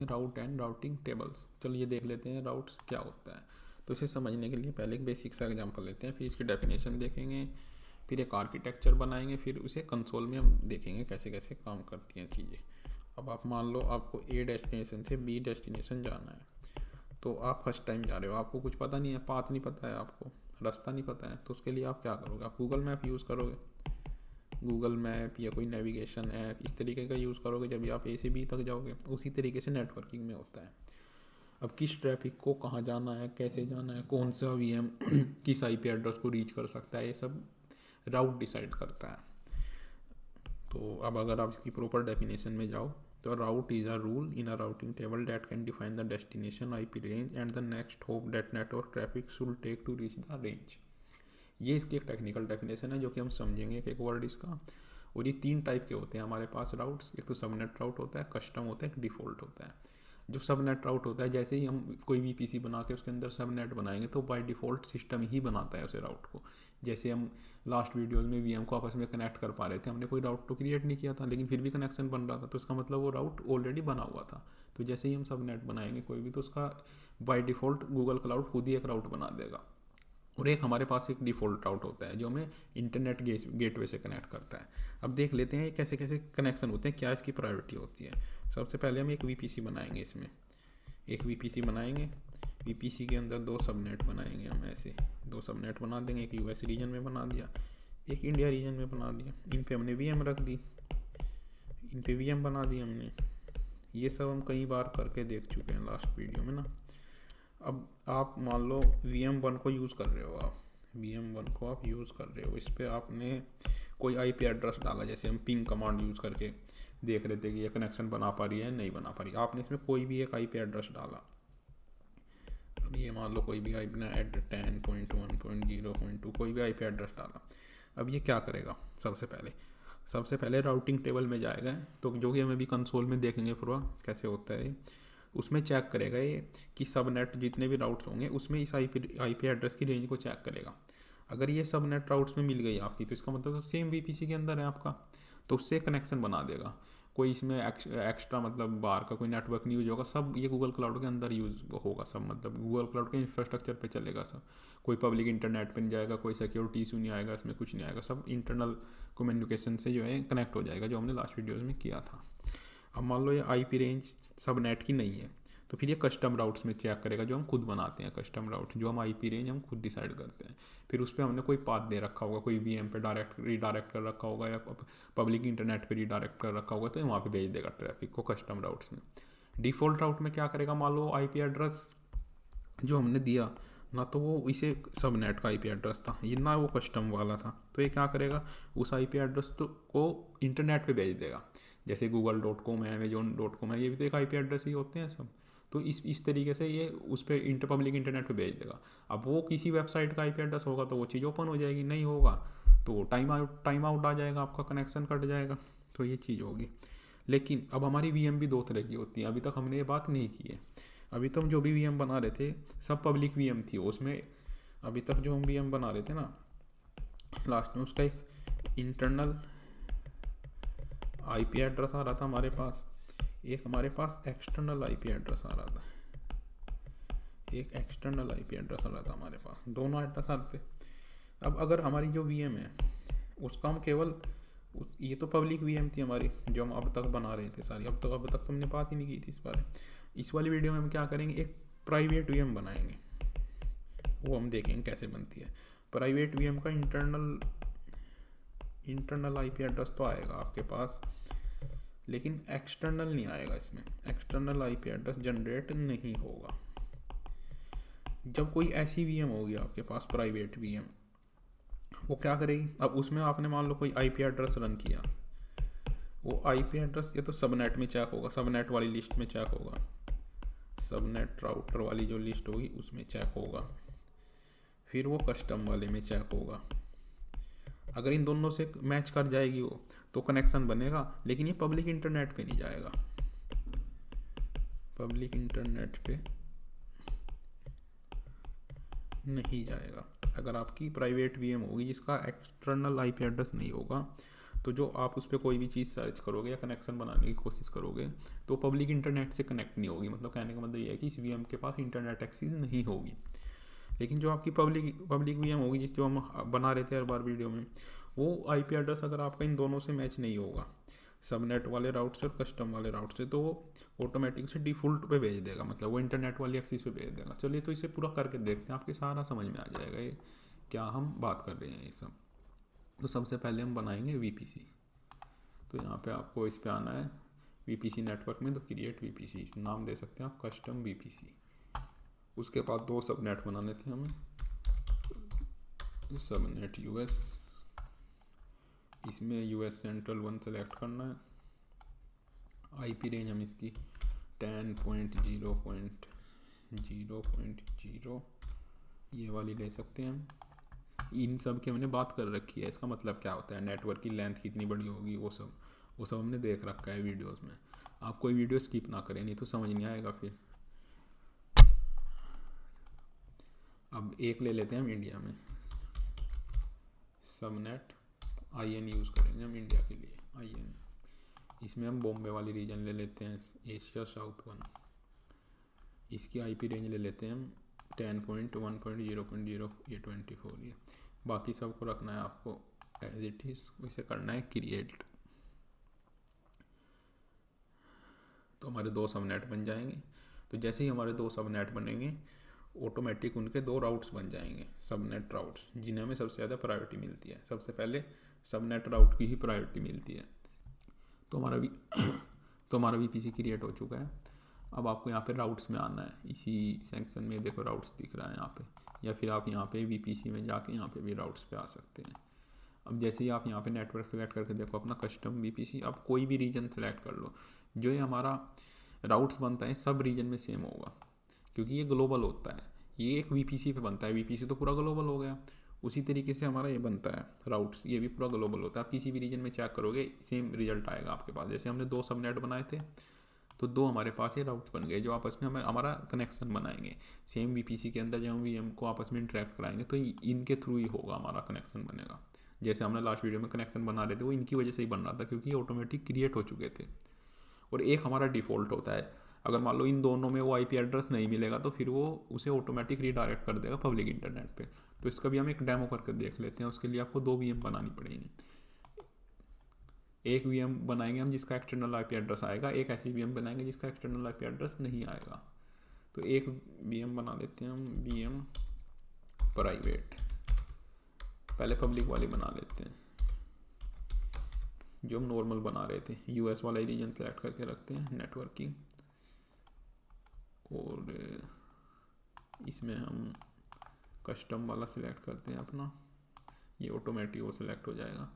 Route and routing tables. चलिए देख लेते हैं राउट्स क्या होता है। तो इसे समझने के लिए पहले एक बेसिक सा एग्जांपल लेते हैं, फिर इसकी डेफिनेशन देखेंगे, फिर एक आर्किटेक्चर बनाएंगे, फिर उसे कंसोल में हम देखेंगे कैसे कैसे काम करती हैं चीज़ें। अब आप मान लो आपको ए डेस्टिनेशन से बी डेस्टिनेशन जाना है, तो आप फर्स्ट टाइम जा रहे हो, आपको कुछ पता नहीं है, पाथ नहीं पता है, आपको रास्ता नहीं पता है, तो उसके लिए आप क्या करोगे? आप गूगल मैप यूज़ करोगे। गूगल मैप या कोई नेविगेशन ऐप इस तरीके का यूज़ करोगे जब आप ए से बी तक जाओगे। उसी तरीके से नेटवर्किंग में होता है। अब किस ट्रैफिक को कहाँ जाना है, कैसे जाना है, कौन सा वीएम किस आईपी एड्रेस को रीच कर सकता है, ये सब राउट डिसाइड करता है। तो अब अगर आप इसकी प्रॉपर डेफिनेशन में जाओ तो route is a rule in a routing table that can define the destination IP range and the next hop that network traffic should take to reach the range. ये इसकी एक टेक्निकल डेफिनेशन है जो कि हम समझेंगे एक वर्ड इसका। और ये 3 टाइप के होते हैं हमारे पास राउट्स। एक तो सबनेट राउट होता है, कस्टम होता है, एक डिफ़ॉल्ट होता है। जो सबनेट राउट होता है, जैसे ही हम कोई भी पीसी बना के उसके अंदर सबनेट बनाएंगे तो बाय डिफ़ॉल्ट सिस्टम ही बनाता है उसे राउट को। जैसे हम लास्ट वीडियोज़ में वीएम को आपस में कनेक्ट कर पा रहे थे, हमने कोई राउट तो क्रिएट नहीं किया था, लेकिन फिर भी कनेक्शन बन रहा था, तो इसका मतलब वो राउट ऑलरेडी बना हुआ था। तो जैसे ही हम सबनेट बनाएंगे कोई भी, तो उसका बाय डिफ़ॉल्ट गूगल क्लाउड खुद ही एक राउट बना देगा। और एक हमारे पास एक डिफ़ॉल्ट राउट होता है जो हमें इंटरनेट गेटवे से कनेक्ट करता है। अब देख लेते हैं कैसे कैसे कनेक्शन होते हैं, क्या इसकी प्रायोरिटी होती है। सबसे पहले हम एक वीपीसी बनाएंगे, इसमें एक वीपीसी बनाएंगे। वीपीसी के अंदर 2 सबनेट बनाएंगे हम, ऐसे 2 सबनेट बना देंगे। एक यूएस रीजन में बना दिया, एक इंडिया रीजन में बना दिया। इन पे हमने वीएम रख दी, इन पे वीएम बना दी हमने। ये सब हम कई बार करके देख चुके हैं लास्ट वीडियो में ना। अब आप मान लो VM1 को यूज़ कर रहे हो, आप VM1 को आप यूज़ कर रहे हो, इस पर आपने कोई आईपी एड्रेस डाला, जैसे हम पिंग कमांड यूज़ करके देख रहे थे कि ये कनेक्शन बना पा रही है नहीं बना पा रही। आपने इसमें कोई भी एक आईपी एड्रेस डाला। अब ये मान लो कोई भी आईपी ना @10.1.0.2 कोई भी आईपी एड्रेस डाला। अब ये क्या करेगा? सबसे पहले राउटिंग टेबल में जाएगा, तो जो कि हम अभी कंसोल में देखेंगे पूरा कैसे होता है। उसमें चेक करेगा ये कि सब नेट जितने भी राउट्स होंगे उसमें इस आईपी एड्रेस की रेंज को चेक करेगा। अगर ये सब नेट राउट्स में मिल गई आपकी, तो इसका मतलब तो सेम वीपीसी के अंदर है आपका, तो उससे कनेक्शन बना देगा। कोई इसमें एक्स्ट्रा मतलब बाहर का कोई नेटवर्क नहीं यूज होगा, सब ये गूगल क्लाउड के अंदर यूज होगा सब, मतलब गूगल क्लाउड के इंफ्रास्ट्रक्चर पे चलेगा सब। कोई पब्लिक इंटरनेट पे नहीं जाएगा, कोई सिक्योरिटी इशू नहीं आएगा, इसमें कुछ नहीं आएगा, सब इंटरनल कम्युनिकेशन से जो है कनेक्ट हो जाएगा, जो हमने लास्ट वीडियोज़ में किया था। अब मान लो ये आईपी रेंज सब नेट की नहीं है, तो फिर ये कस्टम राउट्स में चेक करेगा, जो हम खुद बनाते हैं कस्टम राउट, जो हम आईपी रेंज हम खुद डिसाइड करते हैं। फिर उस पर हमने कोई पाथ दे रखा होगा, कोई वीएम पे डायरेक्ट रीडायरेक्ट कर रखा होगा, या पब्लिक इंटरनेट पे रीडायरेक्ट कर रखा होगा, तो वहाँ पे भेज देगा ट्रैफिक को कस्टम राउट्स में। डिफ़ॉल्ट राउट में क्या करेगा? मान लो आईपी एड्रेस जो हमने दिया ना, तो वो इसे सब नेट का आईपी एड्रेस था, ये ना वो कस्टम वाला था, तो ये क्या करेगा? उस आईपी एड्रेस तो को इंटरनेट पे भेज देगा। जैसे google.com है, amazon.com है, ये भी तो एक आईपी एड्रेस ही होते हैं सब। तो इस तरीके से ये उस पर पब्लिक इंटरनेट पे भेज देगा। अब वो किसी वेबसाइट का आईपी एड्रेस होगा तो वो चीज़ ओपन हो जाएगी, नहीं होगा तो टाइम आउट आ जाएगा, आपका कनेक्शन कट जाएगा। तो ये चीज़ होगी। लेकिन अब हमारी वीएम भी 2 तरह की होती है, अभी तक हमने ये बात नहीं की है। अभी तो हम जो भी वीएम बना रहे थे सब पब्लिक वीएम थी उसमें। अभी तक जो हम वीएम बना रहे थे ना, लास्ट में उसका एक इंटरनल आईपी एड्रेस आ रहा था हमारे पास, एक हमारे पास एक्सटर्नल आईपी एड्रेस आ रहा था, एक एक्सटर्नल आईपी एड्रेस आ रहा था हमारे पास, दोनों एड्रेस आ रहे थे। अब अगर हमारी जो वीएम है उसका हम केवल, ये तो पब्लिक वीएम थी हमारी जो हम अब तक बना रहे थे सारी, अब तक तो हमने बात ही नहीं की थी इस बारे। इस वाली वीडियो में हम क्या करेंगे, एक प्राइवेट वीएम बनाएंगे, वो हम देखेंगे कैसे बनती है। प्राइवेट वीएम का इंटरनल आईपी एड्रेस तो आएगा आपके पास, लेकिन एक्सटर्नल नहीं आएगा, इसमें एक्सटर्नल आईपी एड्रेस जनरेट नहीं होगा। जब कोई ऐसी वीएम होगी आपके पास प्राइवेट वीएम, वो क्या करेगी? अब उसमें आपने मान लो कोई आईपी एड्रेस रन किया, वो आईपी एड्रेस ये तो सबनेट में चेक होगा, सबनेट वाली लिस्ट में चेक होगा, सबनेट राउटर वाली जो लिस्ट होगी उसमें चेक होगा, फिर वो कस्टम वाले में चेक होगा। अगर इन दोनों से मैच कर जाएगी वो, तो कनेक्शन बनेगा, लेकिन ये पब्लिक इंटरनेट पे नहीं जाएगा, पब्लिक इंटरनेट पे नहीं जाएगा। अगर आपकी प्राइवेट वीएम होगी जिसका एक्सटर्नल आईपी एड्रेस नहीं होगा, तो जो आप उस पर कोई भी चीज़ सर्च करोगे या कनेक्शन बनाने की कोशिश करोगे तो पब्लिक इंटरनेट से कनेक्ट नहीं होगी। मतलब कहने का मतलब ये है कि इस वीएम के पास इंटरनेट एक्सेस नहीं होगी। लेकिन जो आपकी पब्लिक वीएम होगी, जिस जो हम बना रहे थे हर बार वीडियो में, वो आईपी एड्रेस अगर आपका इन दोनों से मैच नहीं होगा, सबनेट वाले राउट से और कस्टम वाले राउट से, तो वो ऑटोमेटिक से डिफ़ॉल्ट पे भेज देगा, मतलब वो इंटरनेट वाली एक्सिस पे भेज देगा। चलिए तो इसे पूरा करके देखते हैं, आपके सारा समझ में आ जाएगा ये क्या हम बात कर रहे हैं ये सब। तो सबसे पहले हम बनाएंगे वीपीसी। तो यहाँ पे आपको इस पे आना है वीपीसी नेटवर्क में, तो क्रिएट वीपीसी नाम दे सकते हैं आप, कस्टम वीपीसी। उसके बाद 2 सबनेट बनाने थे हमें, सबनेट यूएस, इसमें यूएस सेंट्रल 1 सेलेक्ट करना है। आईपी रेंज हम इसकी 10.0.0.0 ये वाली ले सकते हैं हम। इन सब की हमने बात कर रखी है, इसका मतलब क्या होता है, नेटवर्क की लेंथ कितनी बड़ी होगी, वो सब हमने देख रखा है वीडियोस में। आप कोई वीडियो स्किप ना करें, नहीं तो समझ नहीं आएगा फिर। अब एक ले लेते हैं हम इंडिया में, सबनेट IN यूज़ करेंगे हम इंडिया के लिए, IN। इसमें हम बॉम्बे वाली रीजन ले लेते हैं, एशिया साउथ 1। इसकी आईपी रेंज ले लेते हैं हम 10.1.0.0 ये। बाकी सबको रखना है आपको एज इट इज़, इसे करना है क्रिएट। तो हमारे 2 सबनेट बन जाएंगे। तो जैसे ही हमारे 2 सबनेट बनेंगे, ऑटोमेटिक उनके 2 राउट्स बन जाएंगे, सबनेट राउट्स, जिन्हें हमें सबसे ज़्यादा प्रायोरिटी मिलती है। सबसे पहले सबनेट राउट की ही प्रायोरिटी मिलती है। तो हमारा वीपीसी क्रिएट हो चुका है। अब आपको यहाँ पे राउट्स में आना है, इसी सेक्शन में देखो राउट्स दिख रहा है यहाँ पे, या फिर आप यहाँ पे वीपीसी में जाके यहाँ पे भी राउट्स पे आ सकते हैं। अब जैसे ही आप यहाँ पे नेटवर्क सेलेक्ट करके देखो अपना कस्टम वीपीसी, अब कोई भी रीजन सेलेक्ट कर लो, जो ये हमारा राउट्स बनता है सब रीजन में सेम होगा, क्योंकि ये ग्लोबल होता है। ये एक वीपीसी पे बनता है, वीपीसी तो पूरा ग्लोबल हो गया। उसी तरीके से हमारा ये बनता है राउट्स, ये भी पूरा ग्लोबल होता है। आप किसी भी रीजन में चेक करोगे सेम रिजल्ट आएगा आपके पास। जैसे हमने 2 सबनेट बनाए थे, तो 2 हमारे पास ये राउट्स बन गए जो आपस में हमें हमारा कनेक्शन बनाएंगे। सेम वीपीसी के अंदर जब हम वीएम को आपस में इंटरेक्ट कराएंगे तो इनके थ्रू ही होगा हमारा कनेक्शन बनेगा। जैसे हमने लास्ट वीडियो में कनेक्शन बना रहे थे, वो इनकी वजह से ही बन रहा था, क्योंकि ऑटोमेटिक क्रिएट हो चुके थे। और एक हमारा डिफ़ॉल्ट होता है, अगर मान लो इन दोनों में वो आईपी एड्रेस नहीं मिलेगा तो फिर वो उसे ऑटोमेटिक रीडायरेक्ट कर देगा पब्लिक इंटरनेट पे। तो इसका भी हम एक डेमो करके देख लेते हैं। उसके लिए आपको 2 वीएम बनानी पड़ेगी। एक वीएम बनाएंगे हम जिसका एक्सटर्नल आईपी एड्रेस आएगा, एक ऐसी वीएम बनाएंगे जिसका एक्सटर्नल आईपी एड्रेस नहीं आएगा। तो एक वीएम बना लेते हैं हम, वीएम प्राइवेट। पहले पब्लिक वाली बना लेते हैं, जो हम नॉर्मल बना रहे थे। यूएस वाला रीजन सेलेक्ट करके रखते हैं नेटवर्किंग, और इसमें हम कस्टम वाला सिलेक्ट करते हैं अपना, ये ऑटोमेटिक वो सिलेक्ट हो जाएगा।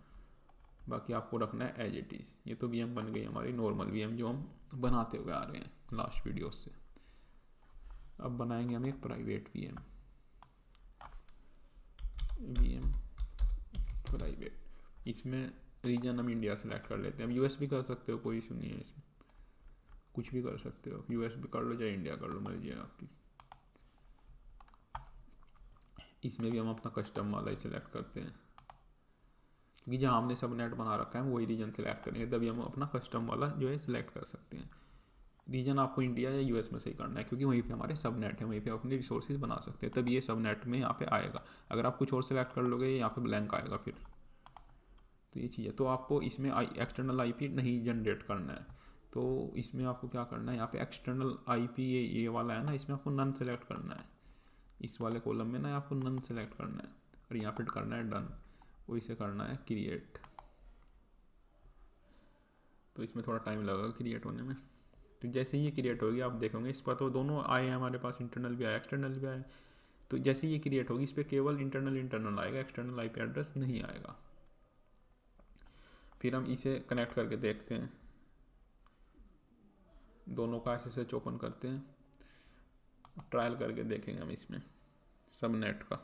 बाकी आपको रखना है एज इट इज़। ये तो वीएम बन गई हमारी नॉर्मल वीएम जो हम बनाते हुए आ रहे हैं लास्ट वीडियो से। अब बनाएंगे हम एक प्राइवेट वीएम प्राइवेट। इसमें रीजन हम इंडिया सेलेक्ट कर लेते हैं। अब यूएस भी कर सकते हो, कोई इशू नहीं है इसमें, कुछ भी कर सकते हो। यूएस भी कर लो चाहे इंडिया कर लो, मर्जी है आपकी। इसमें भी हम अपना कस्टम वाला ही सिलेक्ट करते हैं, क्योंकि जहाँ हमने सब नेट बना रखा है वही रीजन सेलेक्ट करेंगे, तभी हम अपना कस्टम वाला जो है सिलेक्ट कर सकते हैं। रीजन आपको इंडिया या यूएस में सही करना है, क्योंकि वहीं पे हमारे सब नेट है, वहीं पे अपने रिसोर्सेज बना सकते हैं, तभी ये सब नेट में यहाँ पे आएगा। अगर आप कुछ और सिलेक्ट कर लोगे यहाँ पे ब्लैंक आएगा फिर। तो ये चीज़ है। तो आपको इसमें एक्सटर्नल आईपी नहीं जनरेट करना है, तो इसमें आपको क्या करना है, यहाँ पे एक्सटर्नल आईपी ये वाला है ना, इसमें आपको नन सेलेक्ट करना है। इस वाले कॉलम में ना आपको नन सेलेक्ट करना है, और यहाँ पे करना है डन, वो इसे करना है क्रिएट। तो इसमें थोड़ा टाइम लगेगा क्रिएट होने में। तो जैसे ही ये क्रिएट होगी आप देखोगे इस पर तो दोनों आए हैं हमारे पास, इंटरनल भी आया एक्सटर्नल भी आया। तो जैसे ही ये क्रिएट होगी इस पर केवल इंटरनल आएगा, एक्सटर्नल आईपी एड्रेस नहीं आएगा। फिर हम इसे कनेक्ट करके देखते हैं, दोनों का SSH ओपन करते हैं, ट्रायल करके देखेंगे हम इसमें सब नेट का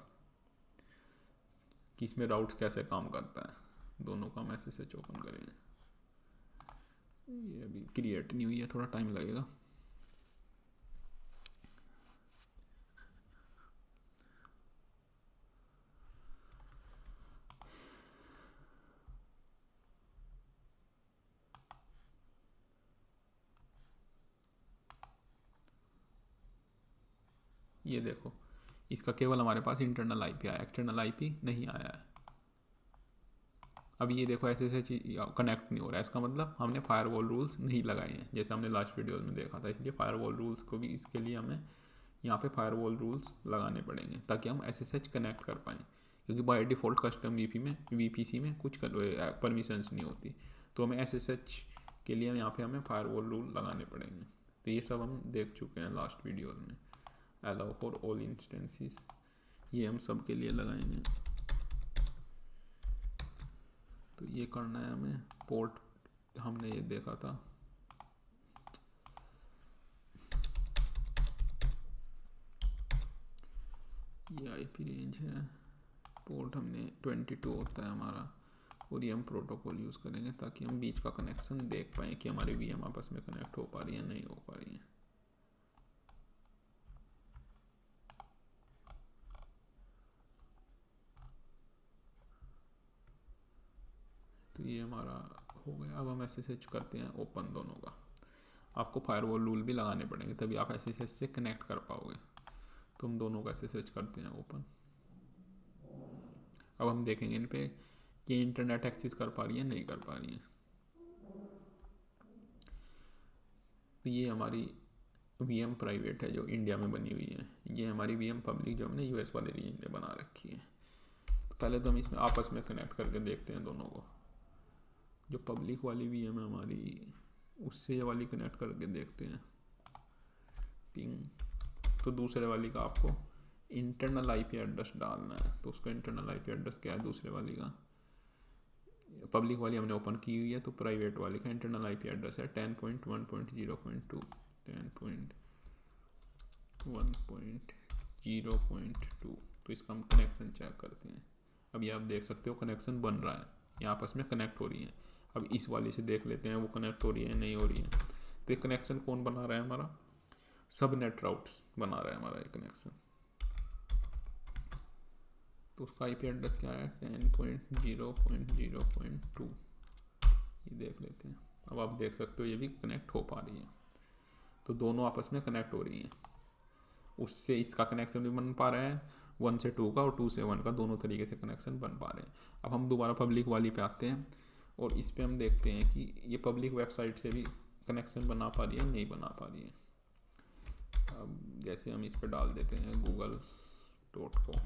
कि इसमें राउट्स कैसे काम करता है। दोनों का हम SSH ओपन करेंगे। ये अभी क्रिएट नहीं हुई है, थोड़ा टाइम लगेगा। ये देखो, इसका केवल हमारे पास इंटरनल आईपी आया, एक्सटर्नल आईपी नहीं आया है। अब ये देखो ऐसे कनेक्ट नहीं हो रहा है, इसका मतलब हमने फायरवॉल रूल्स नहीं लगाए हैं, जैसे हमने लास्ट वीडियो में देखा था। इसलिए फायरवॉल रूल्स को भी, इसके लिए हमें यहाँ पे फायरवॉल रूल्स लगाने पड़ेंगे ताकि हम SSH कनेक्ट कर पाएँ, क्योंकि बाय डिफ़ॉल्ट कस्टम VPC में कुछ परमिशंस नहीं होती। तो हमें SSH के लिए यहाँ पे हमें फायरवॉल रूल लगाने पड़ेंगे। तो ये सब हम देख चुके हैं लास्ट वीडियो में। अलाउ फॉर ऑल इंस्टेंसेस, ये हम सब के लिए लगाएंगे। तो ये करना है हमें। पोर्ट हमने ये देखा था, ये IP रेंज है। पोर्ट हमने 22 होता है हमारा, और ये हम प्रोटोकॉल यूज़ करेंगे ताकि हम बीच का कनेक्शन देख पाएँ कि हमारी VM आपस में कनेक्ट हो पा रही है नहीं हो पा रही है। तो ये हमारा हो गया। अब हम SSH करते हैं ओपन दोनों का। आपको फायरवॉल रूल भी लगाने पड़ेंगे तभी आप SSH से कनेक्ट कर पाओगे। तो हम दोनों का SSH करते हैं ओपन। अब हम देखेंगे इन पे कि इंटरनेट एक्सेस कर पा रही है नहीं कर पा रही है। तो ये हमारी VM प्राइवेट है जो इंडिया में बनी हुई है, ये हमारी VM पब्लिक जो हमने US वाले रीजन में बना रखी है। तो पहले तो हम इसमें आपस में कनेक्ट करके देखते हैं दोनों को। जो पब्लिक वाली VM है हमारी, उससे ये वाली कनेक्ट करके देखते हैं पिंग। तो दूसरे वाली का आपको इंटरनल IP एड्रेस डालना है। तो उसका इंटरनल IP एड्रेस क्या है दूसरे वाली का? पब्लिक वाली हमने ओपन की हुई है, तो प्राइवेट वाली का इंटरनल IP एड्रेस है 10.1.0.2 10.1.0.2। तो इसका हम कनेक्शन चेक करते हैं। अब ये आप देख सकते हो कनेक्शन बन रहा है, ये आपस में कनेक्ट हो रही है। अब इस वाली से देख लेते हैं वो कनेक्ट हो रही है नहीं हो रही है। तो ये कनेक्शन कौन बना रहा है हमारा? सब नेट राउट्स बना रहा है हमारा ये कनेक्शन। तो उसका IP एड्रेस क्या है? 10.0.0.2। ये देख लेते हैं। अब आप देख सकते हो ये भी कनेक्ट हो पा रही है। तो दोनों आपस में कनेक्ट हो रही हैं। उससे इसका कनेक्शन भी बन पा रहा है 1 से 2 का, और 2 से 1 का, दोनों तरीके से कनेक्शन बन पा रहे हैं। अब हम दोबारा पब्लिक वाली पे आते हैं और इस पे हम देखते हैं कि ये पब्लिक वेबसाइट से भी कनेक्शन बना पा रही है नहीं बना पा रही है। अब जैसे हम इस पे डाल देते हैं google.com,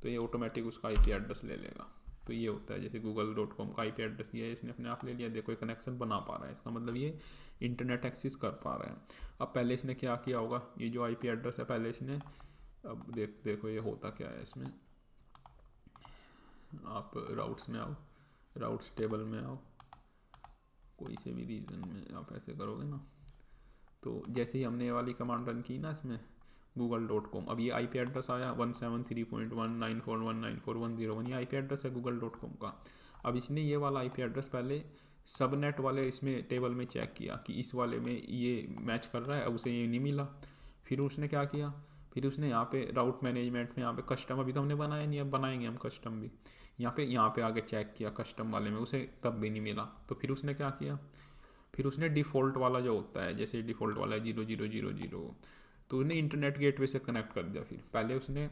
तो ये ऑटोमेटिक उसका IP एड्रेस ले लेगा। तो ये होता है जैसे google.com का IP एड्रेस ये है, इसने अपने आप ले लिया। देखो ये कनेक्शन बना पा रहा है, इसका मतलब ये इंटरनेट एक्सेस कर पा रहा है। अब पहले इसने क्या किया होगा, ये जो IP एड्रेस है पहले इसने, अब देखो ये होता क्या है इसमें। आप राउट्स में आओ, राउट्स टेबल में आओ, कोई से भी रीजन में आप ऐसे करोगे ना, तो जैसे ही हमने ये वाली कमांड रन की ना इसमें google.com, अब ये IP एड्रेस आया 173.194.194.101, ये IP एड्रेस है google.com का। अब इसने ये वाला IP एड्रेस पहले सबनेट वाले इसमें टेबल में चेक किया कि इस वाले में ये मैच कर रहा है, अब उसे ये नहीं मिला। फिर उसने क्या किया, फिर उसने यहाँ पे राउट मैनेजमेंट में यहाँ पे कस्टम, अभी तो हमने बनाया नहीं, अब बनाएंगे हम कस्टम भी। यहाँ पे आगे चेक किया कस्टम वाले में, उसे तब भी नहीं मिला। तो फिर उसने क्या किया, फिर उसने डिफ़ॉल्ट वाला जो होता है, जैसे डिफ़ॉल्ट वाला है 0000, तो उसने इंटरनेट गेटवे से कनेक्ट कर दिया। फिर पहले उसने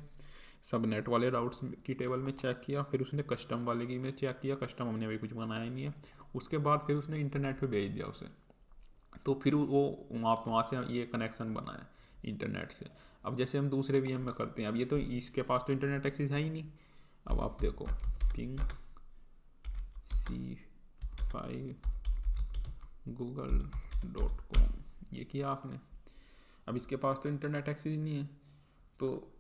सबनेट वाले राउट्स की टेबल में चेक किया, फिर उसने कस्टम वाले की में चेक किया, कस्टम हमने अभी कुछ बनाया ही नहीं है। उसके बाद फिर उसने इंटरनेट पे भेज दिया उसे, तो फिर वो वहाँ से ये कनेक्शन बना है इंटरनेट से। अब जैसे हम दूसरे VM में करते हैं, अब ये तो इसके पास तो इंटरनेट एक्सेस है ही नहीं। अब आप देखो पिंग C5 google.com, ये किया आपने। अब इसके पास तो इंटरनेट एक्सेस नहीं है, तो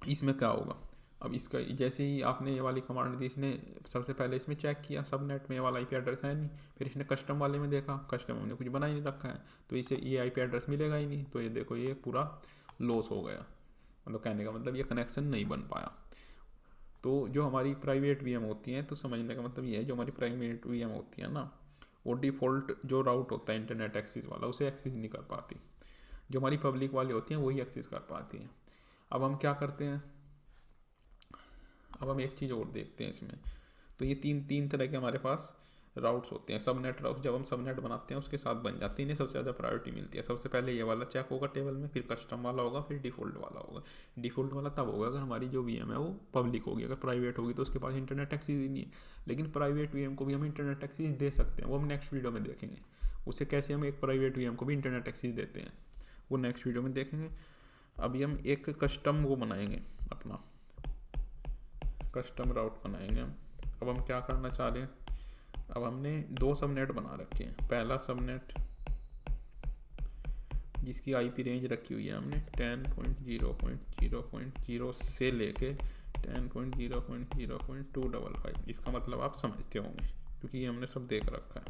इसमें क्या होगा, अब इसका जैसे ही आपने ये वाली कमांड दी, इसने सबसे पहले इसमें चेक किया सब नेट में ये वाला IP एड्रेस है नहीं, फिर इसने कस्टम वाले में देखा, कस्टम हमने कुछ बना ही नहीं रखा है, तो इसे ये IP एड्रेस मिलेगा ही नहीं। तो ये देखो ये पूरा लॉस हो गया, मतलब कहने का मतलब ये कनेक्शन नहीं बन पाया। तो जो हमारी प्राइवेट VM होती हैं, तो समझने का मतलब ये है, जो हमारी प्राइवेट VM होती है ना, वो डिफ़ॉल्ट जो राउट होता है इंटरनेट एक्सेस वाला, उसे एक्सेस नहीं कर पाती। जो हमारी पब्लिक वाली होती हैं वही एक्सेस कर पाती हैं। अब हम क्या करते हैं, अब हम एक चीज़ और देखते हैं इसमें। तो ये तीन तरह के हमारे पास राउट्स होते हैं, सबनेट राउट्स जब हम सबनेट बनाते हैं उसके साथ बन जाते हैं, इन्हें सबसे ज़्यादा प्रायोरिटी मिलती है। सबसे पहले ये वाला चेक होगा टेबल में, फिर कस्टम वाला होगा, फिर डिफ़ॉल्ट वाला होगा। डिफ़ॉल्ट वाला तब होगा अगर हमारी जो वीएम है वो पब्लिक होगी, अगर प्राइवेट होगी तो उसके पास इंटरनेट एक्सेस ही नहीं है। लेकिन प्राइवेट वीएम को भी हम इंटरनेट एक्सेस दे सकते हैं, वो हम नेक्स्ट वीडियो में देखेंगे। उसे कैसे हम एक प्राइवेट वीएम को भी इंटरनेट एक्सेस देते हैं वो नेक्स्ट वीडियो में देखेंगे। अभी हम एक कस्टम वो बनाएंगे, अपना कस्टम राउट बनाएंगे। अब हम क्या करना चाह रहे हैं, अब हमने दो सबनेट बना रखे हैं। पहला सबनेट जिसकी आईपी रेंज रखी हुई है हमने 10.0.0.0 से लेके 10.0.0.255, इसका मतलब आप समझते होंगे क्योंकि ये हमने सब देख रखा है।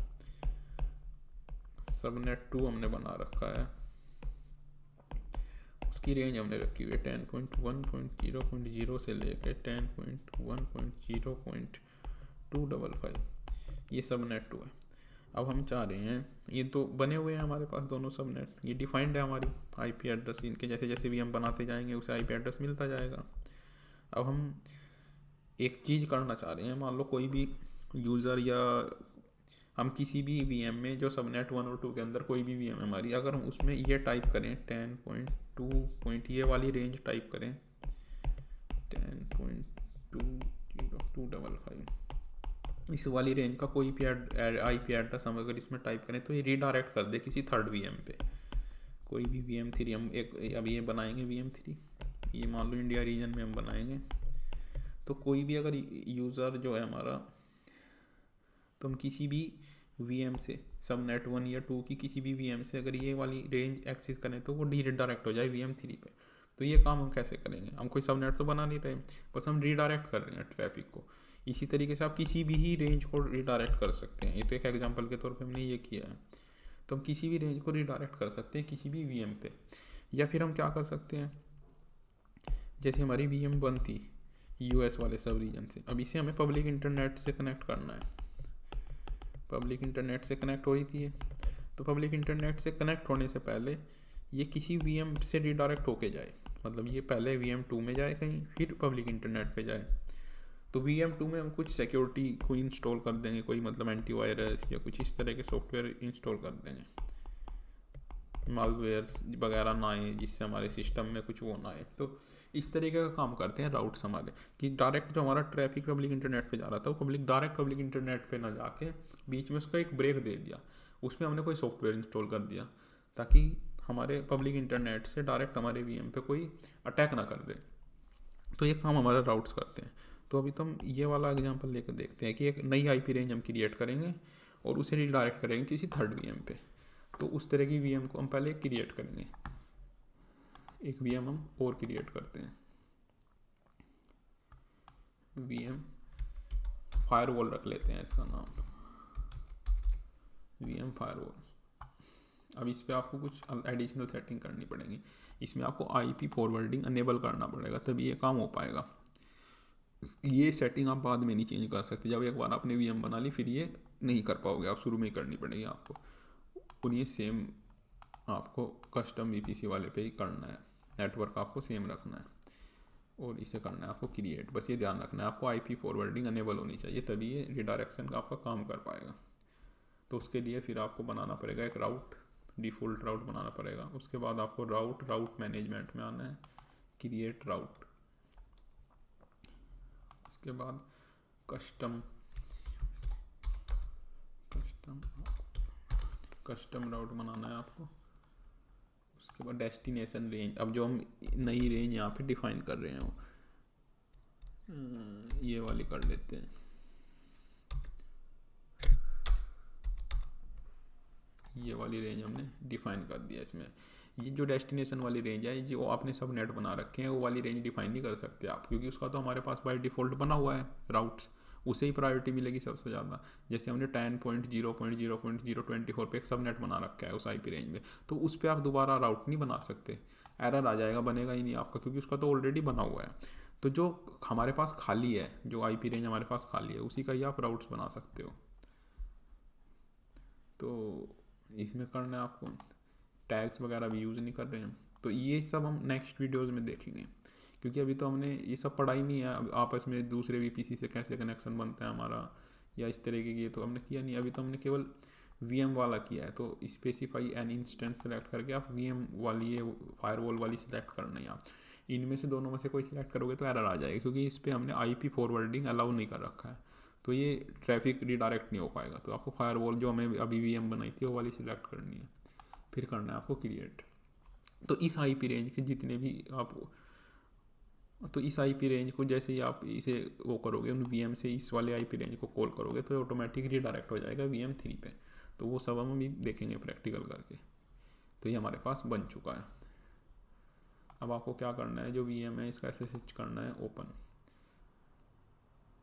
सबनेट 2 हमने बना रखा है, उसकी रेंज हमने रखी हुई है 10.1.0.0 से लेके 10.1.0.255, ये सबनेट 2 है। अब हम चाह रहे हैं, ये तो बने हुए हैं हमारे पास दोनों सबनेट, ये डिफाइंड है हमारी आईपी एड्रेस, इनके जैसे जैसे भी हम बनाते जाएंगे उसे आईपी एड्रेस मिलता जाएगा। अब हम एक चीज़ करना चाह रहे हैं, मान लो कोई भी यूज़र या हम किसी भी वीएम में जो सबनेट 1 और 2 के अंदर कोई भी वीएम है हमारी, अगर हम उसमें ये टाइप करें 10.2. ये वाली रेंज टाइप करें 10.2.0.255, इस वाली रेंज का कोई भी आईपी एड्रेस हम अगर इसमें टाइप करें तो ये रीडायरेक्ट कर दे किसी थर्ड वीएम पे। कोई भी VM3 हम एक अभी ये बनाएंगे VM3, ये मान लो इंडिया रीजन में हम बनाएंगे, तो कोई भी अगर यूज़र जो है हमारा, तो हम किसी भी VM से सबनेट 1 या 2 की किसी भी VM से अगर ये वाली रेंज एक्सेस करें तो वो रीडायरेक्ट हो जाए VM3 पे। तो ये काम हम कैसे करेंगे, हम कोई सबनेट तो बना नहीं रहे, बस हम रीडायरेक्ट कर रहे हैं ट्रैफिक को। इसी तरीके से आप किसी भी ही रेंज को रीडायरेक्ट कर सकते हैं, ये तो एक एग्जांपल के तौर पे हमने ये किया है। तो हम किसी भी रेंज को रीडायरेक्ट कर सकते हैं किसी भी VM पे। या फिर हम क्या कर सकते हैं, जैसे हमारी VM बनती US वाले सब रीजन से, अब इसे हमें पब्लिक इंटरनेट से कनेक्ट करना है। पब्लिक इंटरनेट से कनेक्ट हो रही थी ये, तो पब्लिक इंटरनेट से कनेक्ट होने से पहले ये किसी VM से रीडायरेक्ट होके जाए, मतलब ये पहले VM2 में जाए कहीं, फिर पब्लिक इंटरनेट पे जाए। तो VM2 में हम कुछ सिक्योरिटी को इंस्टॉल कर देंगे, कोई मतलब एंटीवायरस या कुछ इस तरह के सॉफ्टवेयर इंस्टॉल कर देंगे, मालवेयर्स वगैरह ना आए जिससे हमारे सिस्टम में कुछ वो ना आए। तो इस तरीके का काम करते हैं राउट्स हमारे, कि डायरेक्ट जो हमारा ट्रैफिक पब्लिक इंटरनेट पे जा रहा था वो डायरेक्ट पब्लिक इंटरनेट पे ना जाके बीच में उसका एक ब्रेक दे दिया, उसमें हमने कोई सॉफ्टवेयर इंस्टॉल कर दिया ताकि हमारे पब्लिक इंटरनेट से डायरेक्ट हमारे VM पे कोई अटैक ना कर दे। तो ये काम हमारा राउट्स करते हैं। तो अभी तो हम ये वाला एग्जांपल लेकर देखते हैं कि एक नई आईपी रेंज हम क्रिएट करेंगे और उसे रीडायरेक्ट करेंगे किसी थर्ड VM पे। तो उस तरह की VM को हम पहले क्रिएट करेंगे, एक VM हम और क्रिएट करते हैं, VM फायरवॉल रख लेते हैं इसका नाम, VM फायरवॉल। अब इस पर आपको कुछ एडिशनल सेटिंग करनी पड़ेगी, इसमें आपको IP फॉरवर्डिंग अनेबल करना पड़ेगा तभी ये काम हो पाएगा। ये सेटिंग आप बाद में नहीं चेंज कर सकते, जब एक बार आपने VM बना ली फिर ये नहीं कर पाओगे, आप शुरू में ही करनी पड़ेगी आपको। और ये सेम आपको कस्टम VPC वाले पे ही करना है, नेटवर्क आपको सेम रखना है और इसे करना है आपको क्रिएट। बस ये ध्यान रखना है आपको IP फॉरवर्डिंग अनेबल होनी चाहिए, तभी ये रिडायरेक्शन का आपका काम कर पाएगा। तो उसके लिए फिर आपको बनाना पड़ेगा एक राउट, डिफ़ॉल्ट राउट बनाना पड़ेगा। उसके बाद आपको राउट मैनेजमेंट में आना है, क्रिएट राउट, उसके बाद कस्टम राउट बनाना है आपको। उसके बाद डेस्टिनेशन रेंज, अब जो हम नई रेंज यहाँ पे डिफाइन कर रहे हैं ये वाली कर लेते हैं, ये वाली रेंज हमने डिफाइन कर दिया। इसमें ये जो डेस्टिनेशन वाली रेंज है, जो आपने सब नेट बना रखे हैं वो वाली रेंज डिफाइन नहीं कर सकते आप, क्योंकि उसका तो हमारे पास बाय डिफ़ॉल्ट बना हुआ है राउट्स, उसे ही प्रायोरिटी मिलेगी सबसे ज़्यादा। जैसे हमने 10.0.0.024 पे एक सब नेट बना रखा है उस IP रेंज में, तो उस पर आप दोबारा राउट नहीं बना सकते, एरर आ जाएगा, बनेगा ही नहीं आपका, क्योंकि उसका तो ऑलरेडी बना हुआ है। तो जो हमारे पास खाली है, जो IP रेंज हमारे पास खाली है, उसी का ही आप राउट्स बना सकते हो। तो इसमें करना है आपको, टैग्स वगैरह भी यूज़ नहीं कर रहे हैं। तो ये सब हम नेक्स्ट वीडियोज़ में देखेंगे, क्योंकि अभी तो हमने ये सब पढ़ा ही नहीं है। अब आपस में दूसरे VPC से कैसे कनेक्शन बनता है हमारा, या इस तरीके की, तो हमने किया नहीं, अभी तो हमने केवल VM वाला किया है। तो स्पेसिफाई एन इंस्टेंस सेलेक्ट करके आप VM वाली ये फायरवॉल वाली सिलेक्ट करना है आप। इनमें से दोनों में से कोई सिलेक्ट करोगे तो एरर आ जाएगा, क्योंकि इस पर हमने IP फॉरवर्डिंग अलाउ नहीं कर रखा है, तो ये ट्रैफिक रिडायरेक्ट नहीं हो पाएगा। तो आपको फायरवॉल जो हमें अभी VM बनाई थी वो वाली सिलेक्ट करनी है, फिर करना है आपको क्रिएट। तो इस IP रेंज के जितने भी आप, तो इस IP रेंज को जैसे ही आप इसे वो करोगे, उन VM से इस वाले IP रेंज को कॉल करोगे तो ऑटोमेटिक रिडायरेक्ट हो जाएगा VM3 पे। तो वो सब हम अभी देखेंगे प्रैक्टिकल करके। तो ये हमारे पास बन चुका है। अब आपको क्या करना है, जो VM है इसका SSH करना है ओपन।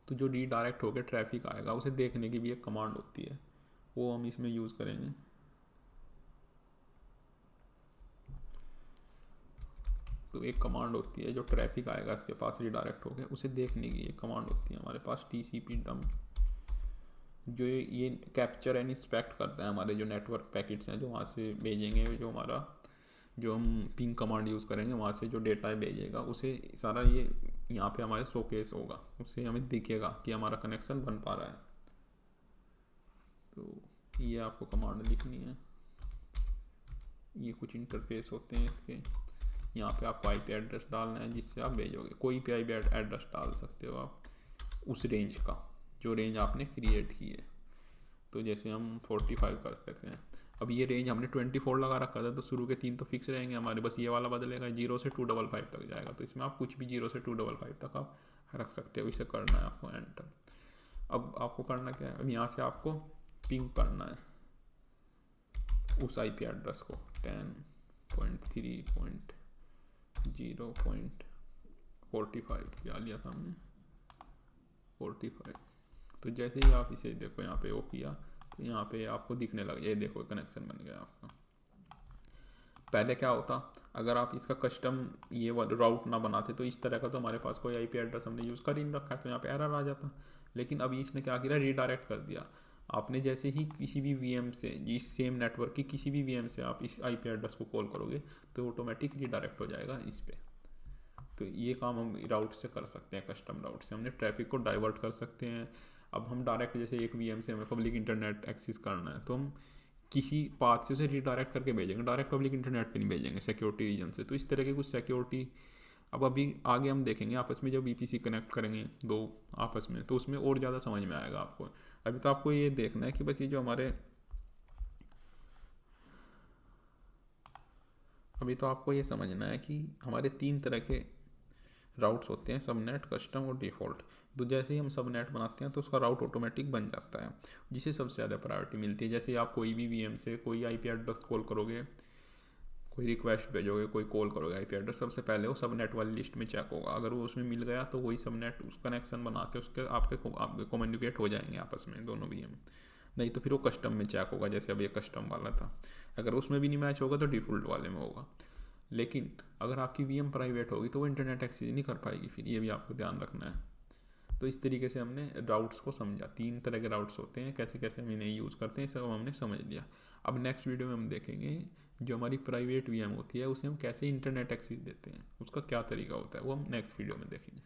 तो जो रिडायरेक्ट होकर ट्रैफिक आएगा उसे देखने की भी एक कमांड होती है, वो हम इसमें यूज़ करेंगे। तो एक कमांड होती है जो ट्रैफिक आएगा इसके पास रिडायरेक्ट हो गया, उसे देखने की एक कमांड होती है हमारे पास TCP डंप, जो ये कैप्चर एंड इंस्पेक्ट करता है हमारे जो नेटवर्क पैकेट्स हैं जो वहाँ से भेजेंगे, जो हमारा जो हम पिंग कमांड यूज़ करेंगे वहाँ से जो डेटा भेजेगा उसे सारा ये यहाँ पे हमारे शोकेस होगा, उससे हमें दिखेगा कि हमारा कनेक्शन बन पा रहा है। तो ये आपको कमांड लिखनी है। ये कुछ इंटरफेस होते हैं इसके, यहाँ पे आपको IP एड्रेस डालना है जिससे आप भेजोगे, कोई भी IP एड्रेस डाल सकते हो आप उस रेंज का, जो रेंज आपने क्रिएट की है। तो जैसे हम 45 कर सकते हैं। अब ये रेंज हमने 24 लगा रखा था, तो शुरू के 3 तो फिक्स रहेंगे हमारे, बस ये वाला बदलेगा, 0 से 255 तक जाएगा। तो इसमें आप कुछ भी 0 से 255 तक आप रख सकते हो। इसे करना है आपको एंटर। अब आपको करना क्या है, अब यहाँ से आपको पिंग करना है उस IP एड्रेस को 10.3.0.45 क्या लिया था हमने 45। तो जैसे ही आप इसे देखो यहाँ पे वो किया तो यहाँ पे आपको दिखने लग जाए, देखो कनेक्शन बन गया आपका। पहले क्या होता, अगर आप इसका कस्टम ये राउट ना बनाते तो इस तरह का तो हमारे पास कोई IP एड्रेस हमने यूज़ कर ही नहीं रखा है, तो यहाँ पे एरर आ जाता। लेकिन अभी इसने क्या किया, रीडायरेक्ट कर दिया। आपने जैसे ही किसी भी VM से, इस सेम नेटवर्क की किसी भी VM से आप इस IP एड्रेस को कॉल करोगे तो ऑटोमेटिक रीडायरेक्ट हो जाएगा इस पर। तो ये काम हम राउट से कर सकते हैं, कस्टम राउट से हमने ट्रैफिक को डाइवर्ट कर सकते हैं। अब हम डायरेक्ट जैसे एक VM से हमें पब्लिक इंटरनेट एक्सेस करना है तो हम किसी पाथ से उसे रिडायरेक्ट करके भेजेंगे, डायरेक्ट पब्लिक इंटरनेट पे नहीं भेजेंगे सिक्योरिटी रीजन से। तो इस तरह के कुछ सिक्योरिटी अब अभी आगे हम देखेंगे आपस में, जब VPC कनेक्ट करेंगे दो आपस में तो उसमें और ज़्यादा समझ में आएगा आपको। अभी तो आपको ये देखना है कि बस ये जो हमारे, अभी तो आपको ये समझना है कि हमारे 3 तरह के राउट्स होते हैं, सबनेट, कस्टम और डिफ़ॉल्ट। तो जैसे ही हम सबनेट बनाते हैं तो उसका राउट ऑटोमेटिक बन जाता है, जिसे सबसे ज़्यादा प्रायोरिटी मिलती है। जैसे आप कोई भी VM से कोई IP एड्रेस कॉल करोगे, कोई रिक्वेस्ट भेजोगे, कोई कॉल करोगे, IP एड्रेस सबसे पहले वो सबनेट वाली लिस्ट में चेक होगा। अगर वो उसमें मिल गया तो वही सबनेट उस कनेक्शन बना के उसके आपके कम्युनिकेट हो जाएंगे आपस में दोनों VM। नहीं तो फिर वो कस्टम में चेक होगा, जैसे अब ये कस्टम वाला था। अगर उसमें भी नहीं मैच होगा तो डिफ़ॉल्ट वाले में होगा। लेकिन अगर आपकी VM प्राइवेट होगी तो वो इंटरनेट एक्सेस नहीं कर पाएगी, फिर ये भी आपको ध्यान रखना है। तो इस तरीके से हमने राउट्स को समझा, 3 तरह के राउट्स होते हैं, कैसे कैसे हम इन्हें यूज़ करते हैं, सब हमने समझ लिया। अब नेक्स्ट वीडियो में हम देखेंगे जो हमारी प्राइवेट VM होती है उसे हम कैसे इंटरनेट एक्सेस देते हैं, उसका क्या तरीका होता है, वो हम नेक्स्ट वीडियो में देखेंगे।